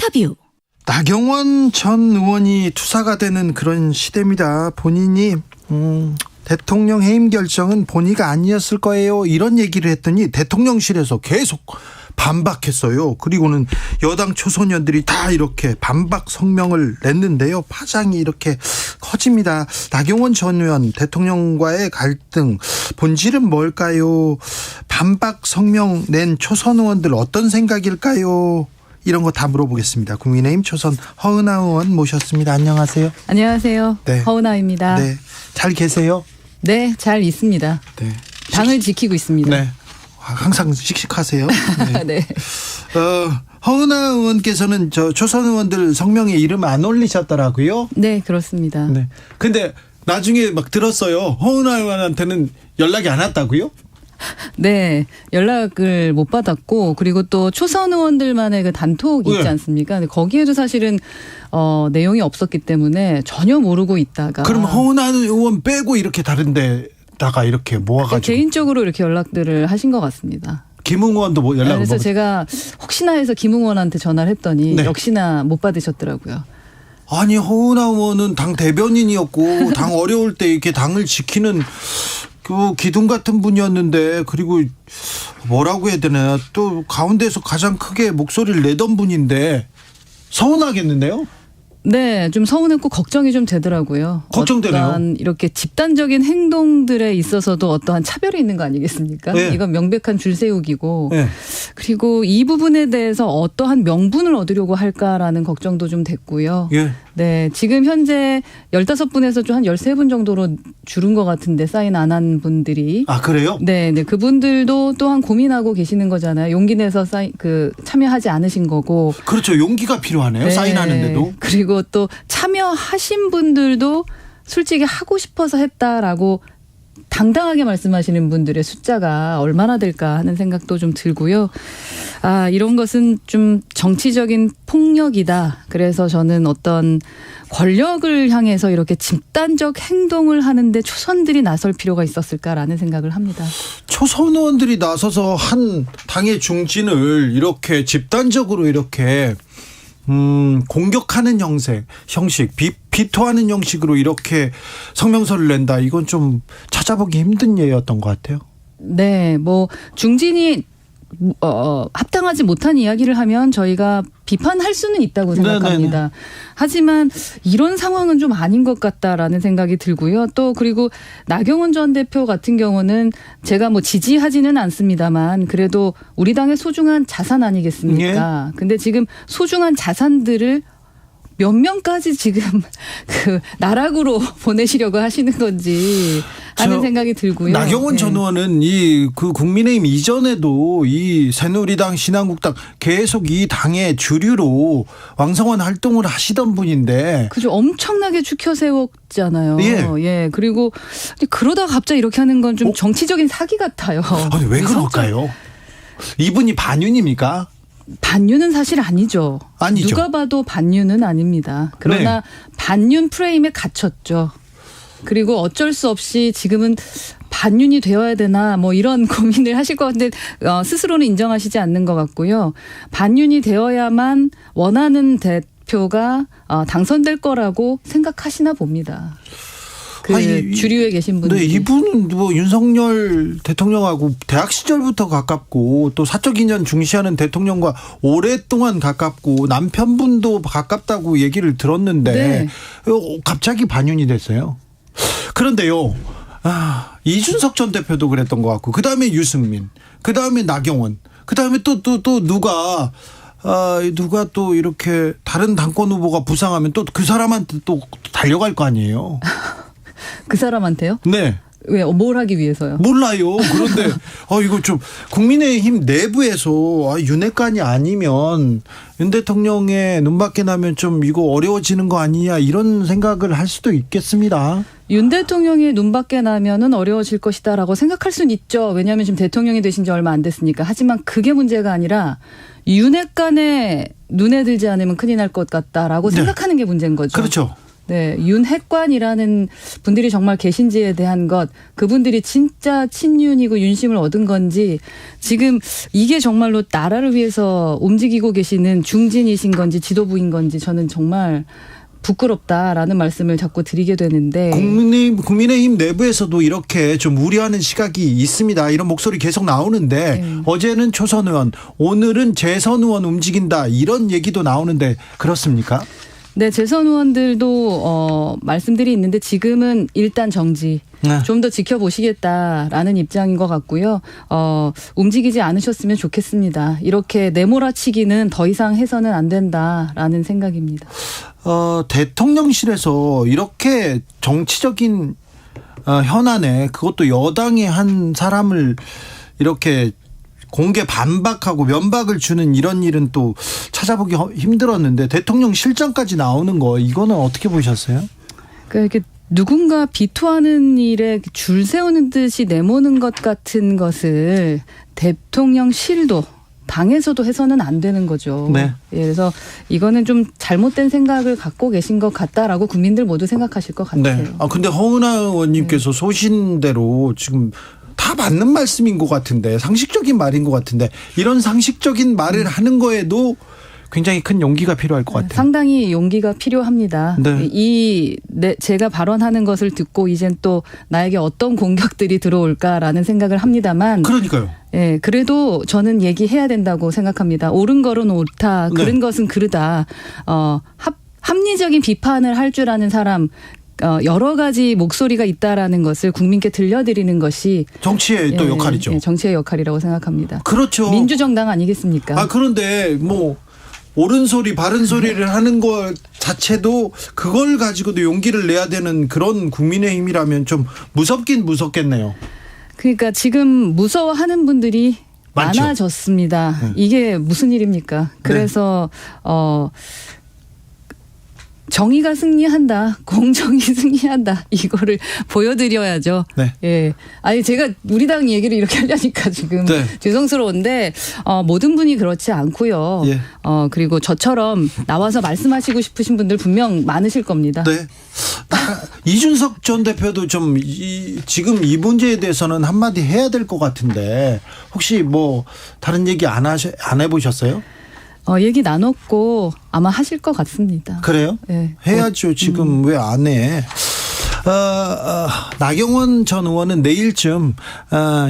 인터뷰. 나경원 전 의원이 투사가 되는 그런 시대입니다. 본인이 대통령 해임 결정은 본의가 아니었을 거예요, 이런 얘기를 했더니 대통령실에서 계속 반박했어요. 그리고는 여당 초소년들이 다 이렇게 반박 성명을 냈는데요. 파장이 이렇게 커집니다. 나경원 전 의원 대통령과의 갈등 본질은 뭘까요? 반박 성명 낸 초선 의원들 어떤 생각일까요? 이런 거 다 물어보겠습니다. 국민의힘 초선 허은하 의원 모셨습니다. 안녕하세요. 안녕하세요. 네. 허은하입니다. 네, 잘 계세요? 네, 잘 있습니다. 네. 당을 지키고 있습니다. 네. 항상 씩씩하세요. 네. 네. 허은하 의원께서는 저 초선 의원들 성명에 이름 안 올리셨더라고요. 네, 그렇습니다. 네. 근데 나중에 막 들었어요. 허은하 의원한테는 연락이 안 왔다고요? 네, 연락을 못 받았고, 그리고 또 초선 의원들만의 그 단톡이 있지 네. 않습니까? 근데 거기에도 사실은 내용이 없었기 때문에 전혀 모르고 있다가. 그럼 허은하 의원 빼고 이렇게 다른데다가 이렇게 모아가지고 개인적으로 이렇게 연락들을 하신 것 같습니다. 김웅 의원도 뭐 연락을 그래서 제가 혹시나 해서 김웅 의원한테 전화를 했더니 네. 역시나 못 받으셨더라고요. 아니, 허은하 의원은 당 대변인이었고 당 어려울 때 이렇게 당을 지키는 그 기둥 같은 분이었는데, 그리고 뭐라고 해야 되나, 또 가운데서 가장 크게 목소리를 내던 분인데 서운하겠는데요? 네, 좀 서운했고 걱정이 좀 되더라고요. 걱정되네요. 어떠한 이렇게 집단적인 행동들에 있어서도 어떠한 차별이 있는 거 아니겠습니까? 네. 이건 명백한 줄세우기고, 네. 그리고 이 부분에 대해서 어떠한 명분을 얻으려고 할까라는 걱정도 좀 됐고요. 예. 네, 지금 현재 15분에서 좀 한 13분 정도로 줄은 것 같은데, 사인 안 한 분들이. 아, 그래요? 네, 네, 그분들도 또한 고민하고 계시는 거잖아요. 용기 내서 참여하지 않으신 거고. 그렇죠. 용기가 필요하네요. 네. 사인하는데도. 그리고 또 참여하신 분들도 솔직히 하고 싶어서 했다라고 당당하게 말씀하시는 분들의 숫자가 얼마나 될까 하는 생각도 좀 들고요. 아, 이런 것은 좀 정치적인 폭력이다. 그래서 저는 어떤 권력을 향해서 이렇게 집단적 행동을 하는데 초선들이 나설 필요가 있었을까라는 생각을 합니다. 초선 의원들이 나서서 한 당의 중진을 이렇게 집단적으로 이렇게 공격하는 형식, 비토하는 형식으로 이렇게 성명서를 낸다. 이건 좀 찾아보기 힘든 예였던 것 같아요. 네, 뭐 중진이 합당하지 못한 이야기를 하면 저희가 비판할 수는 있다고 생각합니다. 네네네. 하지만 이런 상황은 좀 아닌 것 같다라는 생각이 들고요. 또 그리고 나경원 전 대표 같은 경우는 제가 뭐 지지하지는 않습니다만 그래도 우리 당의 소중한 자산 아니겠습니까? 근데 지금 소중한 자산들을 몇 명까지 지금 그 나락으로 보내시려고 하시는 건지 하는 생각이 들고요. 나경원 네. 전 의원은 그 국민의힘 이전에도 이 새누리당, 신한국당 계속 이 당의 주류로 왕성한 활동을 하시던 분인데. 그죠. 엄청나게 추켜 세웠잖아요. 예. 예. 그리고 그러다 갑자기 이렇게 하는 건 좀 정치적인 사기 같아요. 아니, 왜 그럴까요? 이분이 반윤입니까? 반윤은 사실 아니죠. 아니죠. 누가 봐도 반윤은 아닙니다. 그러나 반윤 프레임에 갇혔죠. 그리고 어쩔 수 없이 지금은 반윤이 되어야 되나 뭐 이런 고민을 하실 것 같은데 스스로는 인정하시지 않는 것 같고요. 반윤이 되어야만 원하는 대표가 당선될 거라고 생각하시나 봅니다. 주류에 계신 분들. 네, 이분은 뭐 윤석열 대통령하고 대학 시절부터 가깝고 또 사적 인연 중시하는 대통령과 오랫동안 가깝고 남편분도 가깝다고 얘기를 들었는데 네. 갑자기 반윤이 됐어요. 그런데요, 이준석 전 대표도 그랬던 것 같고, 그 다음에 유승민, 그 다음에 나경원, 그 다음에 또 누가 또 이렇게 다른 당권 후보가 부상하면 또 그 사람한테 또 달려갈 거 아니에요. 그 사람한테요? 네. 왜? 뭘 하기 위해서요? 몰라요. 그런데 이거 좀 국민의힘 내부에서 윤핵관이 아니면 윤 대통령의 눈밖에 나면 좀 이거 어려워지는 거 아니냐, 이런 생각을 할 수도 있겠습니다. 윤 대통령이 눈밖에 나면은 어려워질 것이다라고 생각할 수는 있죠. 왜냐하면 지금 대통령이 되신 지 얼마 안 됐으니까. 하지만 그게 문제가 아니라 윤핵관의 눈에 들지 않으면 큰일 날 것 같다라고 생각하는 게 문제인 거죠. 그렇죠. 네, 윤핵관이라는 분들이 정말 계신지에 대한 것, 그분들이 진짜 친윤이고 윤심을 얻은 건지, 지금 이게 정말로 나라를 위해서 움직이고 계시는 중진이신 건지 지도부인 건지 저는 정말 부끄럽다라는 말씀을 자꾸 드리게 되는데, 국민의힘 내부에서도 이렇게 좀 우려하는 시각이 있습니다. 이런 목소리 계속 나오는데 네. 어제는 초선 의원, 오늘은 재선 의원 움직인다 이런 얘기도 나오는데 그렇습니까? 네, 재선 의원들도 말씀들이 있는데 지금은 일단 정지. 네. 좀 더 지켜보시겠다라는 입장인 것 같고요. 움직이지 않으셨으면 좋겠습니다. 이렇게 내몰아치기는 더 이상 해서는 안 된다라는 생각입니다. 대통령실에서 이렇게 정치적인 현안에 그것도 여당의 한 사람을 이렇게 공개 반박하고 면박을 주는 이런 일은 또 찾아보기 힘들었는데 대통령 실정까지 나오는 거 이거는 어떻게 보셨어요? 그러니까 이렇게 누군가 비토하는 일에 줄 세우는 듯이 내모는 것 같은 것을 대통령실도 당에서도 해서는 안 되는 거죠. 네. 예, 그래서 이거는 좀 잘못된 생각을 갖고 계신 것 같다라고 국민들 모두 생각하실 것 같아요. 네. 근데 허은하 의원님께서 소신대로 지금 다 맞는 말씀인 것 같은데 상식적인 말인 것 같은데 이런 상식적인 말을 하는 거에도 굉장히 큰 용기가 필요할 것 같아요. 상당히 용기가 필요합니다. 네. 제가 발언하는 것을 듣고 이젠 또 나에게 어떤 공격들이 들어올까라는 생각을 합니다만. 그러니까요. 예, 그래도 저는 얘기해야 된다고 생각합니다. 옳은 걸은 옳다, 그른 네. 것은 그르다. 합리적인 비판을 할 줄 아는 사람. 여러 가지 목소리가 있다라는 것을 국민께 들려드리는 것이 정치의 또 역할이죠. 예, 정치의 역할이라고 생각합니다. 그렇죠. 민주정당 아니겠습니까? 그런데 뭐 옳은 소리 바른 소리를 하는 것 자체도 그걸 가지고도 용기를 내야 되는 그런 국민의힘이라면 좀 무섭긴 무섭겠네요. 그러니까 지금 무서워하는 분들이 많죠. 많아졌습니다. 이게 무슨 일입니까? 그래서 정의가 승리한다, 공정이 승리한다, 이거를 보여드려야죠. 네. 예. 아니, 제가 우리 당 얘기를 이렇게 하려니까 지금 네. 죄송스러운데, 모든 분이 그렇지 않고요. 예. 그리고 저처럼 나와서 말씀하시고 싶으신 분들 분명 많으실 겁니다. 네. 이준석 전 대표도 좀 지금 이 문제에 대해서는 한마디 해야 될 것 같은데 혹시 뭐 다른 얘기 안 해보셨어요? 얘기 나눴고 아마 하실 것 같습니다. 그래요? 네. 해야죠. 지금 왜 안 해? 나경원 전 의원은 내일쯤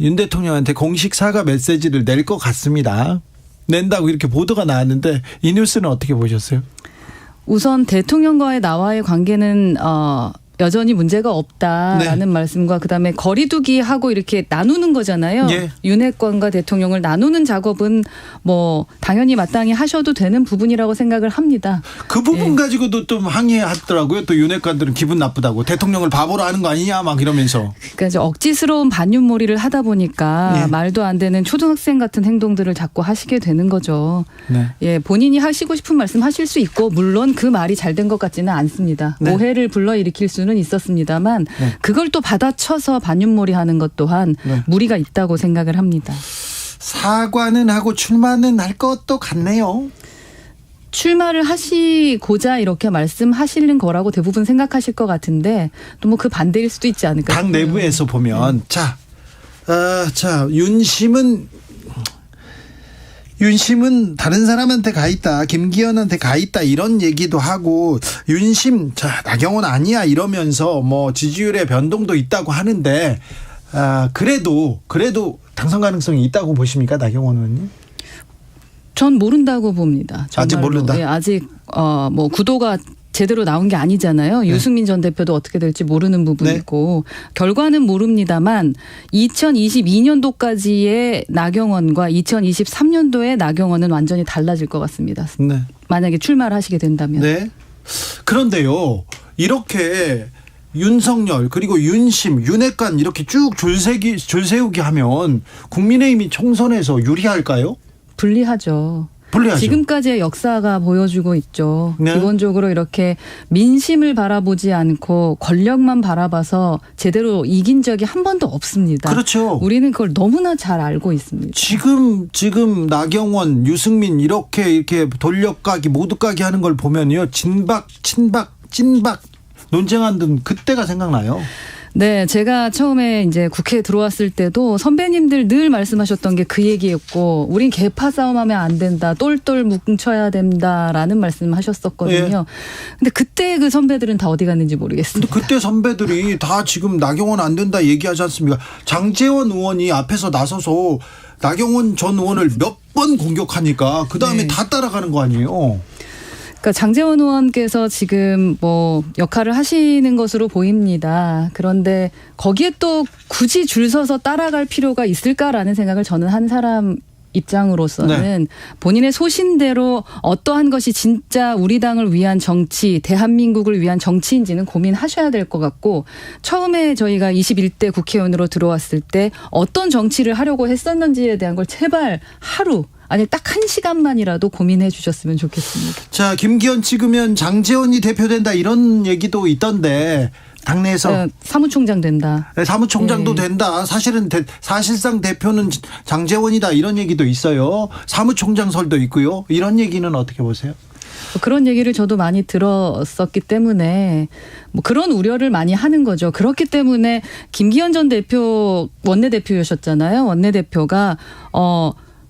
윤 대통령한테 공식 사과 메시지를 낼 것 같습니다. 낸다고 이렇게 보도가 나왔는데 이 뉴스는 어떻게 보셨어요? 우선 대통령과의 나와의 관계는 여전히 문제가 없다라는 말씀과 그다음에 거리두기 하고 이렇게 나누는 거잖아요. 예. 윤핵관과 대통령을 나누는 작업은 뭐 당연히 마땅히 하셔도 되는 부분이라고 생각을 합니다. 그 부분 가지고도 좀 항의하더라고요. 또 윤핵관들은 기분 나쁘다고 대통령을 바보로 하는 거 아니냐 막 이러면서. 그러니까 이제 억지스러운 반윤몰이를 하다 보니까 말도 안 되는 초등학생 같은 행동들을 자꾸 하시게 되는 거죠. 네. 예, 본인이 하시고 싶은 말씀 하실 수 있고 물론 그 말이 잘 된 것 같지는 않습니다. 네. 오해를 불러일으킬 수는 있었습니다만 그걸 또 받아쳐서 반윤몰이하는 것 또한 무리가 있다고 생각을 합니다. 사과는 하고 출마는 할 것도 같네요. 출마를 하시고자 이렇게 말씀하시는 거라고 대부분 생각하실 것 같은데 또 뭐 그 반대일 수도 있지 않을까. 당 내부에서 보면 자 윤심은 다른 사람한테 가 있다. 김기현한테 가 있다. 이런 얘기도 하고 윤심 나경원 아니야 이러면서 뭐 지지율의 변동도 있다고 하는데 그래도 당선 가능성이 있다고 보십니까? 나경원 의원님? 전 모른다고 봅니다. 정말로. 아직 모른다? 예, 아직 뭐 구도가 제대로 나온 게 아니잖아요. 네. 유승민 전 대표도 어떻게 될지 모르는 부분이고 결과는 모릅니다만 2022년도까지의 나경원과 2023년도의 나경원은 완전히 달라질 것 같습니다. 네. 만약에 출마를 하시게 된다면. 네. 그런데요. 이렇게 윤석열 그리고 윤심, 윤핵관 이렇게 쭉 줄 세우기 하면 국민의힘이 총선에서 유리할까요? 불리하죠. 불리하죠. 지금까지의 역사가 보여주고 있죠. 네. 기본적으로 이렇게 민심을 바라보지 않고 권력만 바라봐서 제대로 이긴 적이 한 번도 없습니다. 그렇죠. 우리는 그걸 너무나 잘 알고 있습니다. 지금 나경원, 유승민 이렇게 돌려가기 모두 가기 하는 걸 보면요. 진박, 친박, 찐박 논쟁한 그때가 생각나요. 네, 제가 처음에 이제 국회에 들어왔을 때도 선배님들 늘 말씀하셨던 게 그 얘기였고, 우린 계파 싸움하면 안 된다, 똘똘 뭉쳐야 된다라는 말씀하셨었거든요. 예. 근데 그때 그 선배들은 다 어디 갔는지 모르겠습니다. 근데 그때 선배들이 다 지금 나경원 안 된다 얘기하지 않습니까? 장제원 의원이 앞에서 나서서 나경원 전 의원을 몇 번 공격하니까 그 다음에 네. 다 따라가는 거 아니에요? 그러니까 장제원 의원께서 지금 뭐 역할을 하시는 것으로 보입니다. 그런데 거기에 또 굳이 줄 서서 따라갈 필요가 있을까라는 생각을 저는 한 사람 입장으로서는 본인의 소신대로 어떠한 것이 진짜 우리 당을 위한 정치, 대한민국을 위한 정치인지는 고민하셔야 될 것 같고, 처음에 저희가 21대 국회의원으로 들어왔을 때 어떤 정치를 하려고 했었는지에 대한 걸 제발 하루, 아니 딱 1시간만이라도 고민해 주셨으면 좋겠습니다. 자, 김기현 찍으면 장제원이 대표된다 이런 얘기도 있던데 당내에서 사무총장 된다. 사무총장도 된다. 사실상 대표는 장제원이다 이런 얘기도 있어요. 사무총장설도 있고요. 이런 얘기는 어떻게 보세요? 그런 얘기를 저도 많이 들었었기 때문에 뭐 그런 우려를 많이 하는 거죠. 그렇기 때문에 김기현 전 대표 원내대표였었잖아요. 원내대표가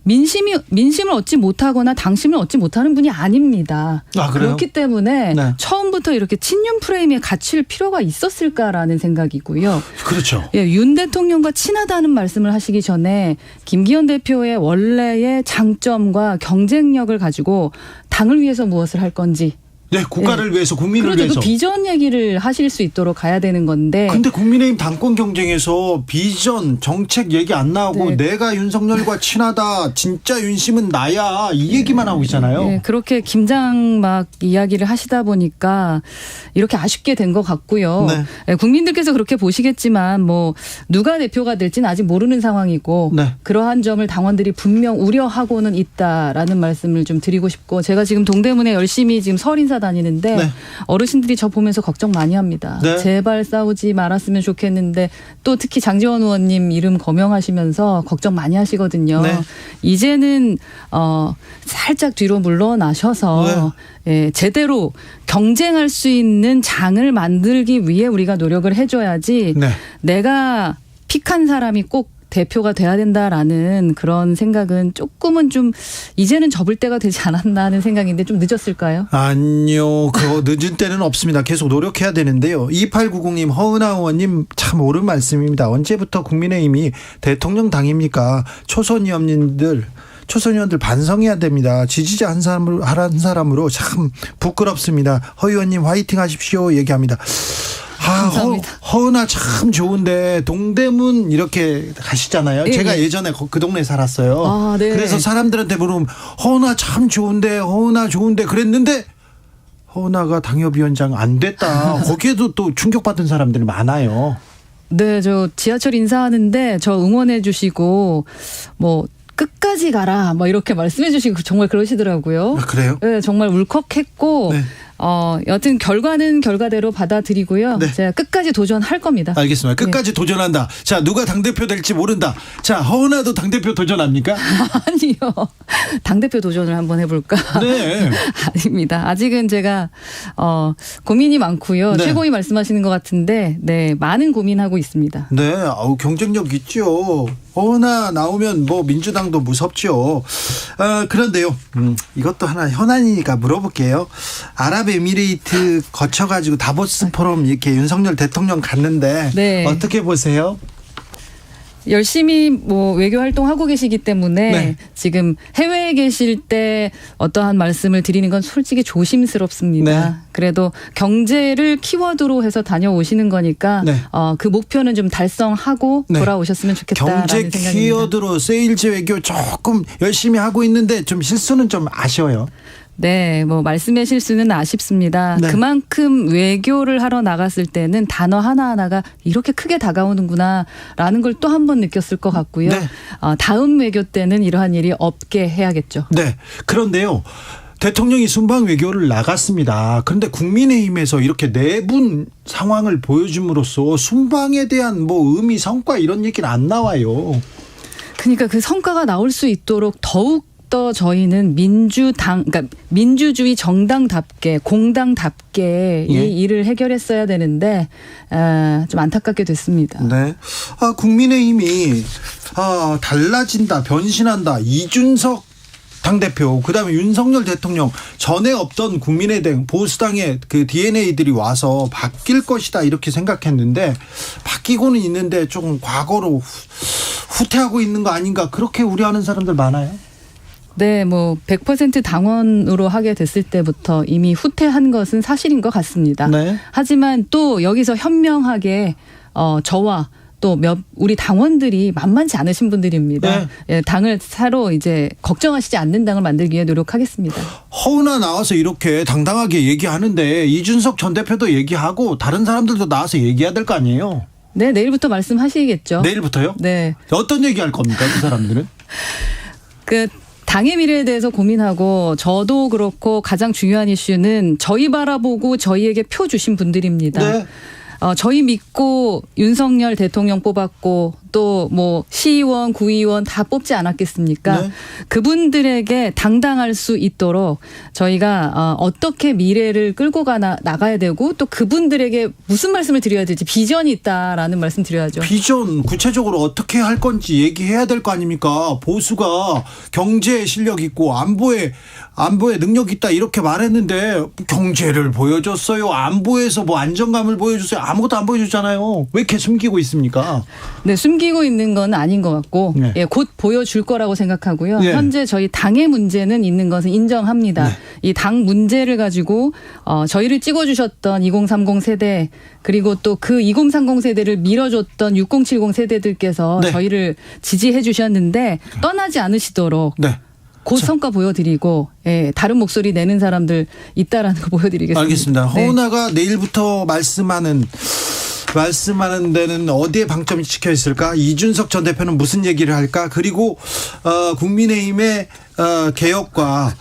민심을 얻지 못하거나 당심을 얻지 못하는 분이 아닙니다. 아, 그래요? 그렇기 때문에 네. 처음부터 이렇게 친윤 프레임에 갇힐 필요가 있었을까라는 생각이고요. 그렇죠. 예, 윤 대통령과 친하다는 말씀을 하시기 전에 김기현 대표의 원래의 장점과 경쟁력을 가지고 당을 위해서 무엇을 할 건지. 네, 국가를 위해서, 국민을 그렇죠. 위해서. 그 비전 얘기를 하실 수 있도록 가야 되는 건데. 근데 국민의힘 당권 경쟁에서 비전, 정책 얘기 안 나오고 네. 내가 윤석열과 친하다, 진짜 윤심은 나야 이 얘기만 하고 있잖아요. 네, 그렇게 김장 막 이야기를 하시다 보니까 이렇게 아쉽게 된 것 같고요. 네. 네, 국민들께서 그렇게 보시겠지만 뭐 누가 대표가 될지는 아직 모르는 상황이고 네. 그러한 점을 당원들이 분명 우려하고는 있다라는 말씀을 좀 드리고 싶고, 제가 지금 동대문에 열심히 지금 설 인사 다니는데 네. 어르신들이 저 보면서 걱정 많이 합니다. 네. 제발 싸우지 말았으면 좋겠는데, 또 특히 장제원 의원님 이름 거명하시면서 걱정 많이 하시거든요. 네. 이제는 살짝 뒤로 물러나셔서 예, 제대로 경쟁할 수 있는 장을 만들기 위해 우리가 노력을 해줘야지 네. 내가 픽한 사람이 꼭 대표가 돼야 된다라는 그런 생각은 조금은 좀 이제는 접을 때가 되지 않았나 하는 생각인데, 좀 늦었을까요? 아니요. 그거 늦은 때는 없습니다. 계속 노력해야 되는데요. 2890님, 허은하 의원님 참 옳은 말씀입니다. 언제부터 국민의힘이 대통령 당입니까? 초선 의원님들 반성해야 됩니다. 지지자 한 사람으로 참 부끄럽습니다. 허 의원님 화이팅 하십시오 얘기합니다. 감사합니다. 허은하 참 좋은데 동대문 이렇게 가시잖아요. 예, 제가 예. 예전에 그 동네 살았어요. 아, 네. 그래서 사람들한테 물으면 허은하 참 좋은데, 허은하 좋은데 그랬는데 허은하가 당협위원장 안 됐다. 거기에도 또 충격받은 사람들이 많아요. 네, 저 지하철 인사하는데 저 응원해 주시고 뭐 끝까지 가라 뭐 이렇게 말씀해 주시고 정말 그러시더라고요. 아, 그래요? 네, 정말 울컥했고 네. 여튼 결과는 결과대로 받아들이고요. 네. 제가 끝까지 도전할 겁니다. 알겠습니다. 끝까지 도전한다. 자, 누가 당대표 될지 모른다. 자, 허은하도 당대표 도전합니까? 아니요. 당대표 도전을 한번 해볼까? 네. 아닙니다. 아직은 제가 고민이 많고요. 네. 최고위 말씀하시는 것 같은데, 네, 많은 고민하고 있습니다. 네, 경쟁력 있죠. 허은하 나오면 뭐 민주당도 무섭죠. 그런데요, 이것도 하나 현안이니까 물어볼게요. 아랍에미레이트 거쳐가지고 다보스 포럼 이렇게 윤석열 대통령 갔는데 네. 어떻게 보세요? 열심히 뭐 외교 활동하고 계시기 때문에 네. 지금 해외에 계실 때 어떠한 말씀을 드리는 건 솔직히 조심스럽습니다. 네. 그래도 경제를 키워드로 해서 다녀오시는 거니까 네. 그 목표는 좀 달성하고 네. 돌아오셨으면 좋겠다라는 경제 생각입니다. 키워드로 세일즈 외교 조금 열심히 하고 있는데 좀 실수는 좀 아쉬워요. 네, 뭐 말씀의 실수는 아쉽습니다. 네. 그만큼 외교를 하러 나갔을 때는 단어 하나하나가 이렇게 크게 다가오는구나라는 걸 또 한 번 느꼈을 것 같고요. 네. 다음 외교 때는 이러한 일이 없게 해야겠죠. 네. 그런데요. 대통령이 순방 외교를 나갔습니다. 그런데 국민의힘에서 이렇게 내분 상황을 보여줌으로써 순방에 대한 뭐 의미, 성과 이런 얘기는 안 나와요. 그러니까 그 성과가 나올 수 있도록 더욱 더욱더 저희는 그러니까 민주주의 정당답게 공당답게 예. 이 일을 해결했어야 되는데 좀 안타깝게 됐습니다. 네. 국민의힘이 달라진다, 변신한다. 이준석 당대표, 그다음에 윤석열 대통령, 전에 없던 국민의당 보수당의 그 DNA들이 와서 바뀔 것이다 이렇게 생각했는데 바뀌고는 있는데 조금 과거로 후퇴하고 있는 거 아닌가, 그렇게 우려하는 사람들 많아요. 네, 100% 당원으로 하게 됐을 때부터 이미 후퇴한 것은 사실인 것 같습니다. 네. 하지만 또 여기서 현명하게 저와 또 우리 당원들이 만만치 않으신 분들입니다. 네. 예, 당을 사로 이제 걱정하시지 않는 당을 만들기 위해 노력하겠습니다. 허은하 나와서 이렇게 당당하게 얘기하는데 이준석 전 대표도 얘기하고 다른 사람들도 나와서 얘기해야 될 거 아니에요? 네, 내일부터 말씀하시겠죠. 내일부터요? 네. 어떤 얘기할 겁니까, 그 사람들은? 당의 미래에 대해서 고민하고 저도 그렇고 가장 중요한 이슈는 저희 바라보고 저희에게 표 주신 분들입니다. 네. 저희 믿고 윤석열 대통령 뽑았고 또 시의원, 구의원 다 뽑지 않았겠습니까? 네. 그분들에게 당당할 수 있도록 저희가 어떻게 미래를 끌고 나가야 되고 또 그분들에게 무슨 말씀을 드려야 될지 비전이 있다라는 말씀 드려야죠. 비전 구체적으로 어떻게 할 건지 얘기해야 될 거 아닙니까? 보수가 경제 실력 있고 안보에 능력 있다 이렇게 말했는데 경제를 보여줬어요. 안보에서 안정감을 보여줬어요. 아무것도 안 보여줬잖아요. 왜 이렇게 숨기고 있습니까? 네, 숨기고 있는 건 아닌 것 같고 네. 예, 곧 보여줄 거라고 생각하고요. 네. 현재 저희 당의 문제는 있는 것은 인정합니다. 네. 이 당 문제를 가지고 저희를 찍어주셨던 2030 세대 그리고 또 그 2030 세대를 밀어줬던 6070 세대들께서 네. 저희를 지지해 주셨는데 떠나지 않으시도록 네. 곧 성과 보여드리고 다른 목소리 내는 사람들 있다라는 거 보여드리겠습니다. 알겠습니다. 네. 허은하가 내일부터 말씀하는 데는 어디에 방점이 찍혀 있을까? 이준석 전 대표는 무슨 얘기를 할까? 그리고 국민의힘의 개혁과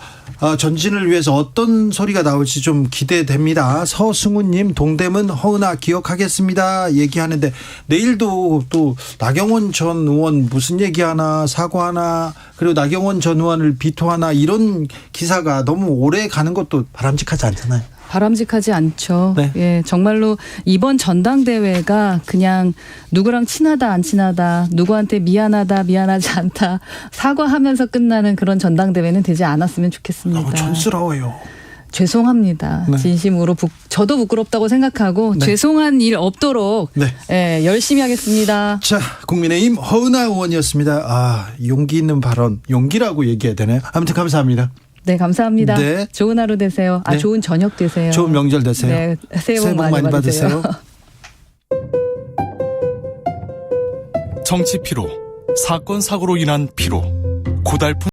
전진을 위해서 어떤 소리가 나올지 좀 기대됩니다. 서승우님, 동대문 허은하 기억하겠습니다 얘기하는데 내일도 또 나경원 전 의원 무슨 얘기하나, 사과하나, 그리고 나경원 전 의원을 비토하나, 이런 기사가 너무 오래 가는 것도 바람직하지 않잖아요. 바람직하지 않죠. 네. 예, 정말로 이번 전당대회가 그냥 누구랑 친하다 안 친하다, 누구한테 미안하다 미안하지 않다 사과하면서 끝나는 그런 전당대회는 되지 않았으면 좋겠습니다. 너무 촌스러워요. 죄송합니다. 네. 진심으로 저도 부끄럽다고 생각하고 네. 죄송한 일 없도록 네. 예, 열심히 하겠습니다. 자, 국민의힘 허은하 의원이었습니다. 용기 있는 발언, 용기라고 얘기해야 되나요? 아무튼 감사합니다. 네, 감사합니다. 네. 좋은 하루 되세요. 네. 좋은 저녁 되세요. 좋은 명절 되세요. 네, 새해 복 많이 받으세요. 정치 피로, 사건 사고로 인한 피로, 고달픈